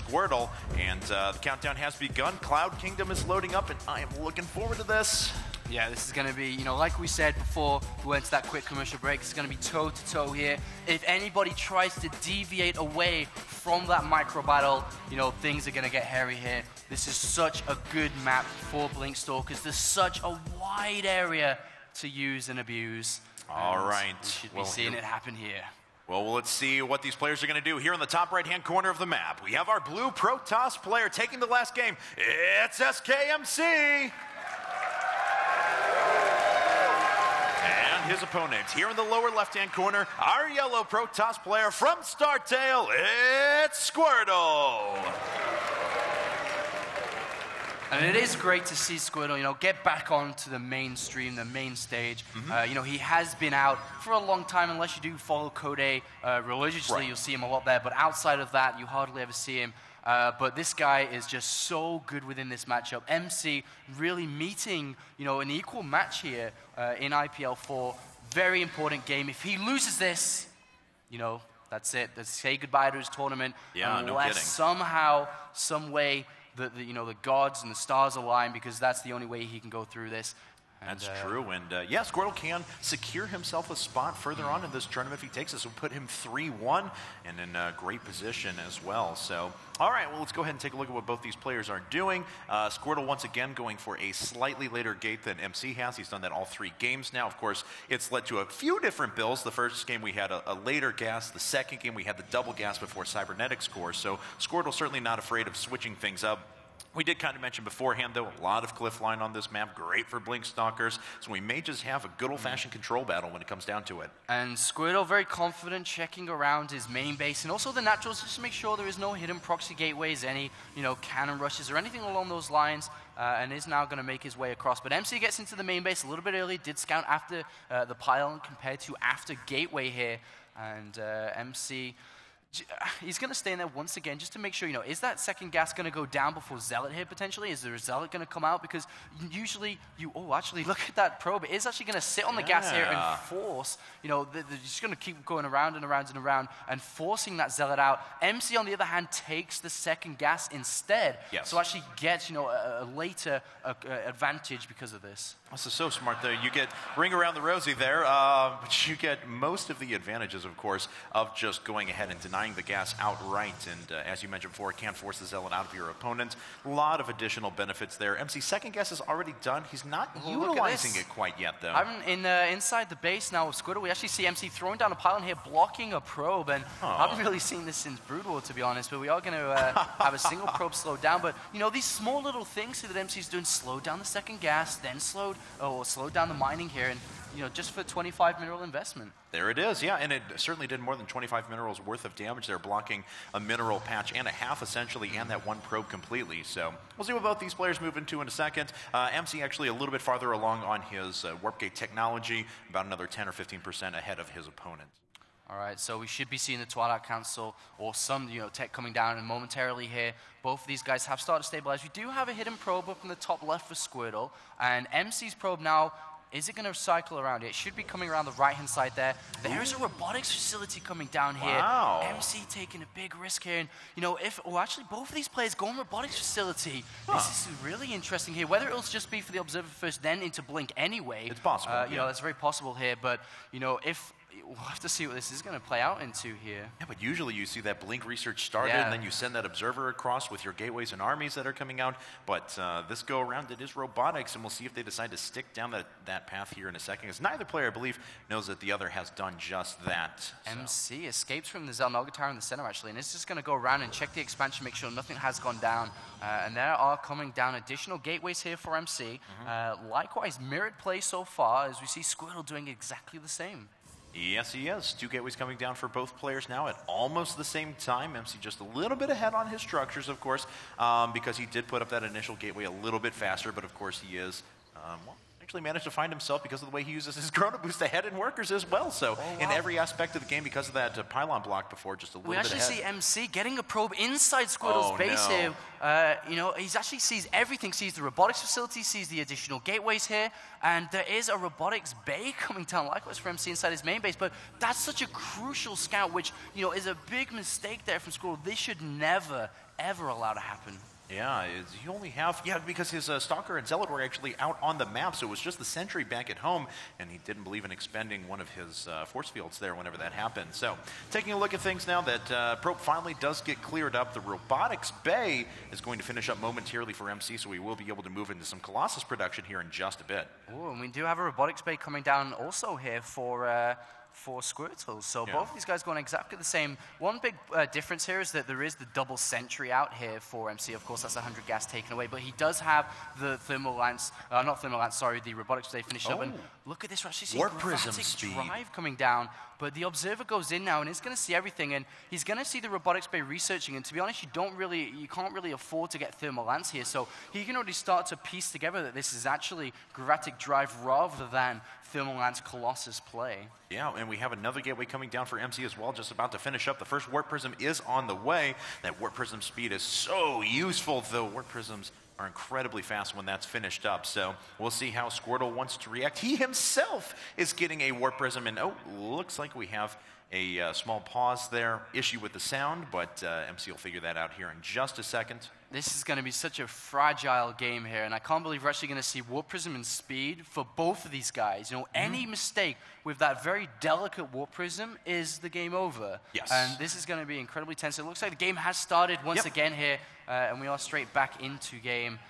Squirtle, and the countdown has begun. Cloud Kingdom is loading up, and I am looking forward to this. Yeah, this is going to be, you know, like we said before we went to that quick commercial break, it's going to be toe-to-toe here. If anybody tries to deviate away from that micro battle, you know, things are going to get hairy here. This is such a good map for Blink Stalkers. There's such a wide area to use and abuse. All right. We should be seeing it happen here. Well, let's see what these players are going to do. Here in the top right-hand corner of the map, we have our blue Protoss player taking the last game. It's SKMC. And his opponent here in the lower left-hand corner, our yellow Protoss player from Startail, it's Squirtle. And it is great to see Squirtle, you know, get back onto the mainstream, the main stage. You know, he has been out for a long time. Unless you do follow Code religiously, you'll see him a lot there. But outside of that, you hardly ever see him. But this guy is just so good within this matchup. MC really meeting, you know, an equal match here in IPL4. Very important game. If he loses this, you know, that's it. Let's say goodbye to his tournament. Yeah, unless no kidding. Somehow, some way, you know, the gods and the stars align, because that's the only way he can go through this. That's true, and yeah, Squirtle can secure himself a spot further on in this tournament if he takes this. We'll put him 3-1 and in a great position as well. So, all right, well, let's go ahead and take a look at what both these players are doing. Squirtle, once again, going for a slightly later gate than MC has. He's done that all 3 games now. Of course, it's led to a few different builds. The first game we had a later gas. The second game we had the double gas before Cybernetics core. So Squirtle certainly not afraid of switching things up. We did kind of mention beforehand, though, a lot of cliff line on this map, great for Blink Stalkers, so we may just have a good old-fashioned control battle when it comes down to it. And Squirtle very confident, checking around his main base, and also the naturals, just to make sure there is no hidden proxy gateways, any, you know, cannon rushes, or anything along those lines, and is now going to make his way across. But MC gets into the main base a little bit early, did scout after the pylon compared to after gateway here, and MC... he's going to stay in there once again just to make sure, you know, is that second gas going to go down before Zealot here potentially? Is there a Zealot going to come out? Because usually actually look at that probe. It is actually going to sit on the gas here and force, you know, they're just going to keep going around and around and around and forcing that Zealot out. MC, on the other hand, takes the second gas instead. Yes. So actually gets, you know, a later advantage because of this. This is so smart there. You get ring around the rosy there, but you get most of the advantages, of course, of just going ahead and denying the gas outright. And as you mentioned before, it can force the Zealot out of your opponent. A lot of additional benefits there. MC's second guess is already done. He's not utilizing it quite yet, though. Inside the base now with Squirtle, we actually see MC throwing down a pylon here, blocking a probe. And I haven't really seen this since Brood War, to be honest, but we are going to have a single probe slowed down. But, you know, these small little things that MC's doing, slow down the second gas, then slow down the mining here, and, you know, just for 25 mineral investment. There it is, yeah, and it certainly did more than 25 minerals worth of damage there, blocking a mineral patch and a half, essentially, and that one probe completely. So we'll see what both these players move into in a second. MC actually a little bit farther along on his warp gate technology, about another 10 or 15% ahead of his opponent. All right, so we should be seeing the Twilight Council or some, you know, tech coming down and momentarily here. Both of these guys have started to stabilize. We do have a hidden probe up in the top left for Squirtle, and MC's probe now, is it going to cycle around? It should be coming around the right-hand side there. There is a robotics facility coming down here. Wow. MC taking a big risk here. And, you know, actually, both of these players go on robotics facility. This is really interesting here. Whether it'll just be for the Observer first, then into Blink anyway. It's possible, You know, that's very possible here. But, you know, we'll have to see what this is going to play out into here. Yeah, but usually you see that Blink research started, and then you send that Observer across with your gateways and armies that are coming out. But this go-around, it is robotics, and we'll see if they decide to stick down that path here in a second, because neither player, I believe, knows that the other has done just that. So. MC escapes from the Xel'Nagatar in the center, actually, and it's just going to go around and check the expansion, make sure nothing has gone down. And there are coming down additional gateways here for MC. Likewise, mirrored play so far, as we see Squirtle doing exactly the same. Yes, he is. 2 gateways coming down for both players now at almost the same time. MC just a little bit ahead on his structures, of course, because he did put up that initial gateway a little bit faster, but of course he is, well, actually managed to find himself, because of the way he uses his Chrono Boost, ahead in workers as well. So in every aspect of the game, because of that pylon block before, just a little bit ahead. We actually see MC getting a probe inside Squirtle's base here. You know, he actually sees everything, sees the robotics facility, sees the additional gateways here, and there is a robotics bay coming down, likewise for MC inside his main base. But that's such a crucial scout, which, you know, is a big mistake there from Squirtle. This should never, ever allow to happen. Yeah, you only have, because his Stalker and Zealot were actually out on the map, so it was just the Sentry back at home, and he didn't believe in expending one of his force fields there whenever that happened. So, taking a look at things now that Probe finally does get cleared up, the Robotics Bay is going to finish up momentarily for MC, so we will be able to move into some Colossus production here in just a bit. Oh, and we do have a Robotics Bay coming down also here for Squirtle. So both of these guys going exactly the same. One big difference here is that there is the double sentry out here for MC. Of course, that's 100 gas taken away, but he does have the thermal lance, not thermal lance, sorry, the robotics they finished up. And look at this, we're actually seeing Warp prism speed. Drive coming down, but the observer goes in now and he's going to see everything, and he's going to see the robotics bay researching. And to be honest, you can't really afford to get thermal lance here. So he can already start to piece together that this is actually Gravitic Drive rather than thermal lance Colossus play. Yeah, and we have another gateway coming down for MC as well, just about to finish up. The first Warp Prism is on the way. That Warp Prism speed is so useful, though. Warp Prisms are incredibly fast when that's finished up. So we'll see how Squirtle wants to react. He himself is getting a Warp Prism, and looks like we have a small pause there, issue with the sound, but MC will figure that out here in just a second. This is going to be such a fragile game here, and I can't believe we're actually going to see Warp Prism and speed for both of these guys. You know, any mistake with that very delicate Warp Prism is the game over. Yes. And this is going to be incredibly tense. It looks like the game has started once again here, and we are straight back into game.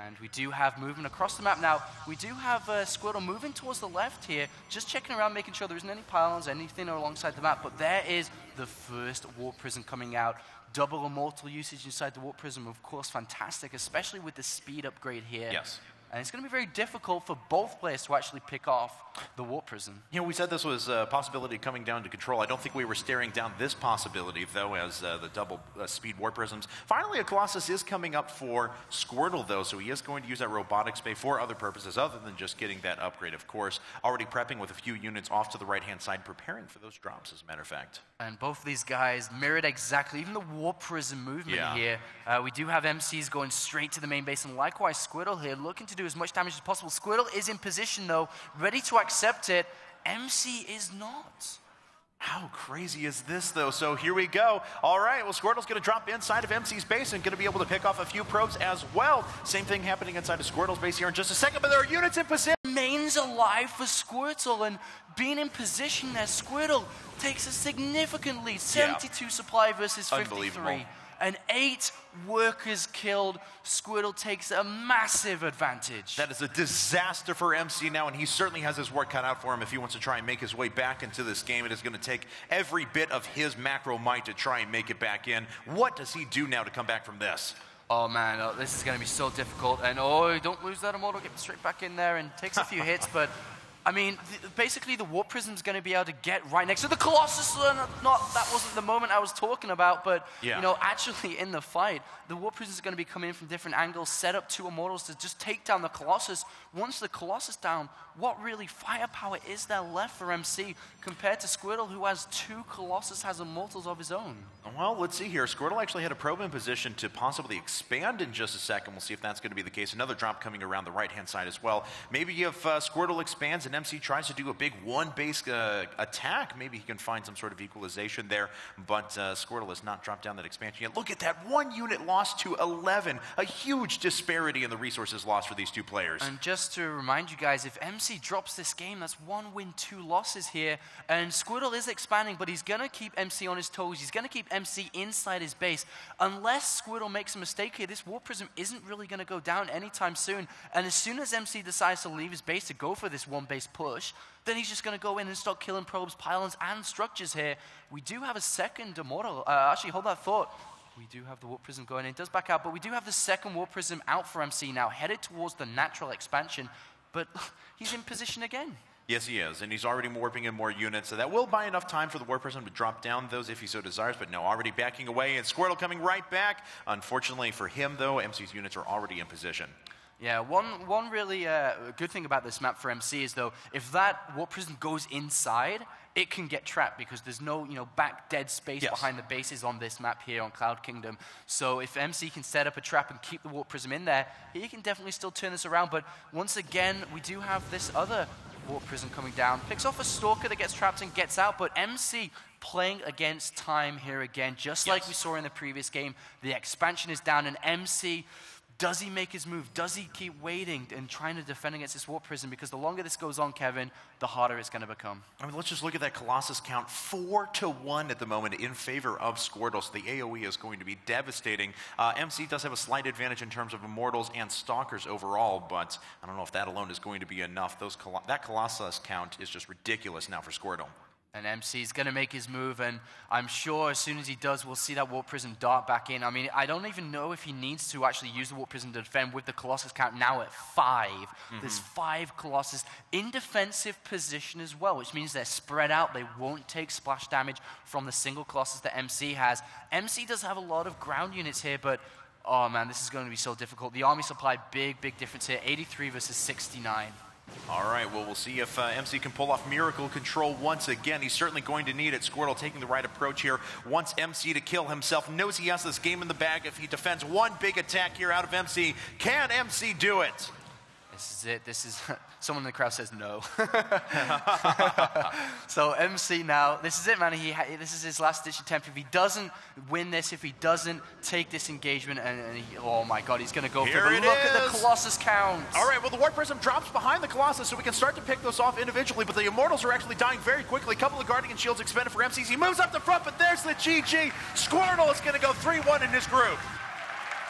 And we do have movement across the map now. We do have Squirtle moving towards the left here, just checking around, making sure there isn't any pylons, anything alongside the map. But there is the first Warp Prism coming out. Double Immortal usage inside the Warp Prism, of course, fantastic, especially with the speed upgrade here. Yes. And it's going to be very difficult for both players to actually pick off the Warp Prism. You know, we said this was a possibility coming down to control. I don't think we were staring down this possibility, though, as the double speed Warp Prisms. Finally, a Colossus is coming up for Squirtle, though, so he is going to use that Robotics Bay for other purposes other than just getting that upgrade, of course. Already prepping with a few units off to the right-hand side, preparing for those drops, as a matter of fact. And both of these guys mirrored exactly, even the Warp Prism movement here. We do have MCs going straight to the main base, and likewise Squirtle here, looking to do as much damage as possible. Squirtle is in position, though, ready to accept it. MC is not. How crazy is this, though? So here we go. All right, well, Squirtle's going to drop inside of MC's base and going to be able to pick off a few probes as well. Same thing happening inside of Squirtle's base here in just a second, but there are units in position. Remains alive for Squirtle, and being in position there, Squirtle takes a significant lead. 72 supply versus 53. And 8 workers killed. Squirtle takes a massive advantage. That is a disaster for MC now, and he certainly has his work cut out for him if he wants to try and make his way back into this game. It is going to take every bit of his macro might to try and make it back in. What does he do now to come back from this? Oh man, this is going to be so difficult. And don't lose that Immortal, get straight back in there and takes a few hits, but I mean, basically the Warp Prism's going to be able to get right next to the Colossus. That wasn't the moment I was talking about, but you know, actually in the fight, the Warp Prism's going to be coming in from different angles, set up 2 Immortals to just take down the Colossus. Once the Colossus down, what really firepower is there left for MC compared to Squirtle, who has 2 Colossus, has Immortals of his own? Well, let's see here. Squirtle actually had a probe in position to possibly expand in just a second. We'll see if that's going to be the case. Another drop coming around the right-hand side as well. Maybe if Squirtle expands and MC tries to do a big one-base attack, maybe he can find some sort of equalization there, but Squirtle has not dropped down that expansion yet. Look at that, 1 unit lost to 11. A huge disparity in the resources lost for these 2 players. And just to remind you guys, if MC drops this game, that's 1 win, 2 losses here, and Squirtle is expanding, but he's going to keep MC on his toes. He's going to keep MC inside his base. Unless Squirtle makes a mistake here, this Warp Prism isn't really going to go down anytime soon, and as soon as MC decides to leave his base to go for this 1-base push, then he's just going to go in and start killing probes, pylons, and structures here. We do have a second Immortal. Actually, hold that thought. We do have the Warp Prism going in. It does back out, but we do have the second Warp Prism out for MC now, headed towards the natural expansion, but he's in position again. Yes, he is, and he's already warping in more units, so that will buy enough time for the Warp Prism to drop down those if he so desires, but no, already backing away, and Squirtle coming right back. Unfortunately for him, though, MC's units are already in position. Yeah, one really good thing about this map for MC is, though, if that Warp Prism goes inside, it can get trapped because there's no, back dead space behind the bases on this map here on Cloud Kingdom. So if MC can set up a trap and keep the Warp Prism in there, he can definitely still turn this around. But once again, we do have this other Warp Prism coming down. Picks off a Stalker that gets trapped and gets out, but MC playing against time here again, just like we saw in the previous game. The expansion is down, and MC, does he make his move? Does he keep waiting and trying to defend against this Warp Prism? Because the longer this goes on, Kevin, the harder it's going to become. I mean, let's just look at that Colossus count. 4-1 at the moment in favor of Squirtle, so the AoE is going to be devastating. MC does have a slight advantage in terms of Immortals and Stalkers overall, but I don't know if that alone is going to be enough. That Colossus count is just ridiculous now for Squirtle. And MC is going to make his move, and I'm sure as soon as he does, we'll see that Warp Prism dart back in. I mean, I don't even know if he needs to actually use the Warp Prism to defend with the Colossus count now at 5. There's 5 Colossus in defensive position as well, which means they're spread out. They won't take splash damage from the single Colossus that MC has. MC does have a lot of ground units here, but oh man, this is going to be so difficult. The army supply, big difference here. 83 versus 69. All right, well, we'll see if MC can pull off Miracle Control once again. He's certainly going to need it. Squirtle taking the right approach here. Wants MC to kill himself. Knows he has this game in the bag if he defends one big attack here out of MC. Can MC do it? This is it. This is... Someone in the crowd says no. So MC now, this is it, man. This is his last-ditch attempt. If he doesn't win this, if he doesn't take this engagement, oh my God, he's going to go for it. But look at the Colossus count. All right, well, the Warp Prism drops behind the Colossus, so we can start to pick those off individually, but the Immortals are actually dying very quickly. A couple of Guardian Shields expended for MCs. He moves up the front, but there's the GG. Squirtle is going to go 3-1 in his group.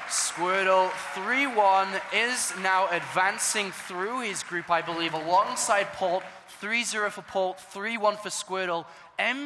Squirtle 3-1 is now advancing through his group, I believe, alongside Polt. 3-0 for Polt, 3-1 for Squirtle.